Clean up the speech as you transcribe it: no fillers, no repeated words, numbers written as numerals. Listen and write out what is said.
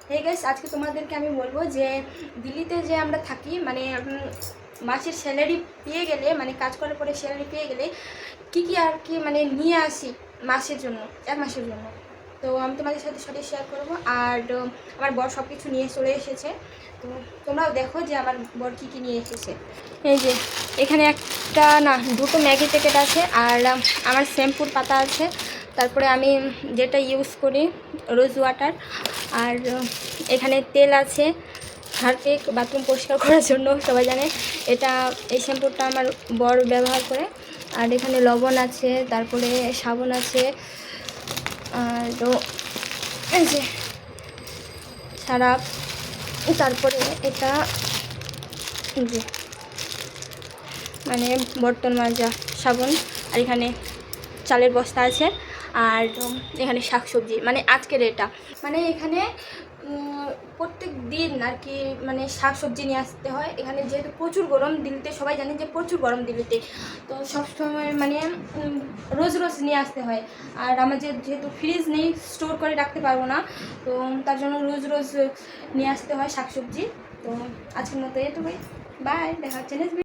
Hey guys, আজকে তোমাদেরকে আমি বলবো যে দিল্লিতে যে আমরা থাকি মানে মাসের স্যালারি পেয়ে গেলে, মানে কাজ করার পরে স্যালারি পেয়ে গেলে কী কী আর কি মানে নিয়ে আসি মাসের জন্য, এক মাসের জন্য। তো আমি তোমাদের সাথে সেটাই শেয়ার করবো। আর আমার বর সব কিছু নিয়ে চলে এসেছে, তো তোমরাও দেখো যে আমার বর কী কী নিয়ে এসেছে। এই যে এখানে একটা না দুটো ম্যাগি প্যাকেট আছে, আর আমার শ্যাম্পুর পাতা আছে, তারপরে আমি যেটা ইউজ করি রোজ ওয়াটার, আর এখানে তেল আছে হারপিক বাথরুম পরিষ্কার করার জন্য, সবাই জানে এটা, এই শ্যাম্পুটা আমার বর ব্যবহার করে। আর এখানে লবণ আছে, তারপরে সাবান আছে, আর এই যে সারাপ, তারপরে এটা যে মানে বর্তন মাজা সাবান, আর এখানে চালের বস্তা আছে, আর এখানে শাকসবজি মানে আজকের এটা মানে এখানে প্রত্যেক দিন আর কি মানে শাকসবজি নিয়ে আসতে হয়। এখানে যেহেতু প্রচুর গরম দিল্লিতে, সবাই জানে যে প্রচুর গরম দিল্লিতে, তো সবসময় মানে রোজ রোজ নিয়ে আসতে হয়। আর আমার যেহেতু ফ্রিজ নেই, স্টোর করে রাখতে পারবো না, তো তার জন্য রোজ রোজ নিয়ে আসতে হয় শাকসবজি। তো আজকের মতো এটুকুই, বাই, দেখা হচ্ছে নেক্সট।